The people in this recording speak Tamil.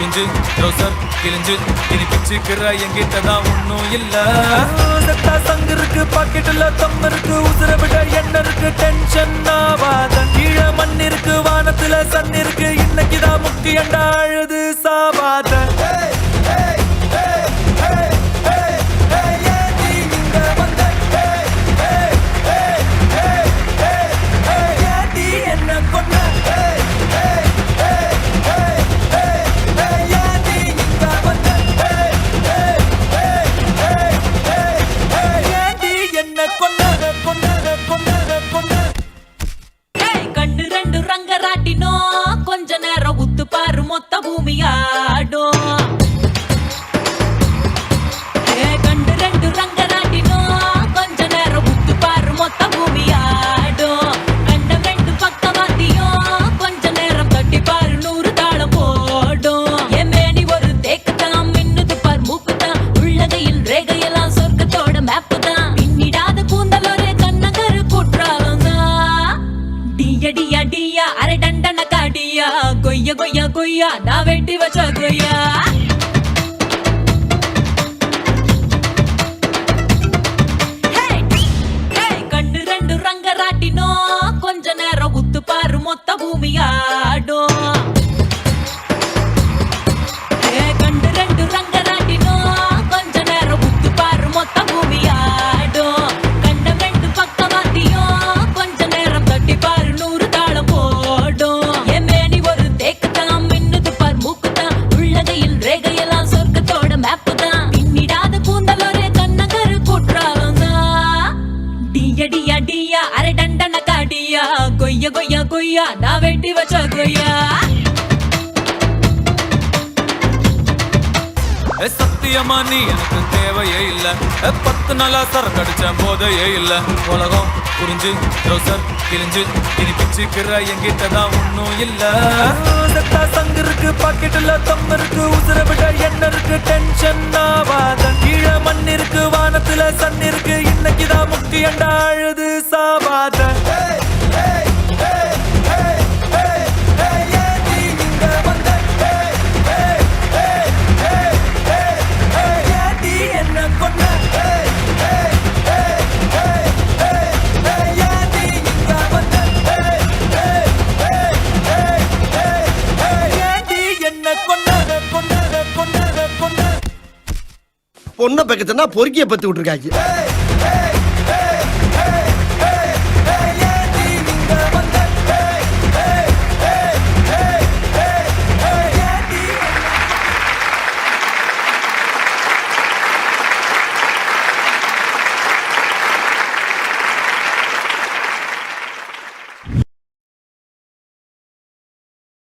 குனிஞ்சு ட்ரௌசர் கிழிஞ்சு இனி பிச்சுக்கிற எங்கிட்டதான் ஒன்னும் இல்ல. சங்கு இருக்கு பாக்கெட்டுல தம் இருக்கு உசுர விட என்ன இருக்கு டென்ஷன் ஆவாத. கீழே மண் இருக்கு வானத்துல சன் இருக்கு இன்னைக்குதான் முக்கியண்டா அழுது சாவாத. கொஞ்ச நேரம் உத்து பாரு மொத்த பூமியாடும். கண்டு ரெண்டு ரங்கராட்டினோம் கொஞ்ச நேரம் உத்து பாரு மொத்த பூமியாடும். கண்டம் ரெண்டு பக்கவாத்தியும் கொஞ்ச நேரம் தட்டி பாரு 100 தாளம் போடும். என் மேனி ஒரு தேக்குதான் மின்னுது பார் மூக்குதான் உள்ளகையில் ரேகையெல்லாம் சொர்க்கத்தோட மேப்பு தான். பின்னிடாத கூந்தல் ஒரு கண்ணகரு குற்றாலம் தான். டியா டியா டியா அரை டண்டன காடியா கொய்யா கொய்யா கொய்யா நான் வெட்டி வச்ச கொய்யா. கண்டு ரெண்டு ரங்கராட்டினோம் கொஞ்ச நேரம் உத்து பாரு மொத்த பூமியாடும். கண்டு ரெண்டு ரங்கராட்டினோம் கொஞ்ச நேரம் உத்து பாரு மொத்த பூமியாடும். கண்டம் ரெண்டு பக்கவாத்தியும் கொஞ்ச நேரம் தட்டி பாரு 100 தாளம் போடும். என் மேனி ஒரு தேக்குதான் மின்னுது பார் மூக்குதான் உள்ளகையில் ரேகையெல்லாம் சொர்க்கத்தோட மேப்பு தான். பின்னிடாத கூந்தல் ஒரு கண்ணகரு குற்றாலம் தான். டியா டியா டியா அரை டண்டன காடியா கொய்யா கொய்யா கொய்யா நான் வெட்டி வச்ச கொய்யா. சத்தியமா நீ எனக்கு தேவையே இல்ல. 10 நாளா சரக்கு அடிச்ச போதையே இல்ல. உலகம் புரிஞ்சு ட்ரௌசர் கிழிஞ்சு இனி பிச்சுக்கிற எங்கிட்டதான் ஒன்னும் இல்ல. சங்கு இருக்கு பாக்கெட்டுல தம் இருக்கு உசுர விட என்ன இருக்கு டென்ஷன் ஆவாத. கீழே மண் இருக்கு வானத்துல சன் இருக்கு இன்னைக்குதான் முக்கியண்டா அழுது சாவாத. பொண்ணை பக்கத்துனா பொறுக்கிய பத்து விட்டுருக்காங்க.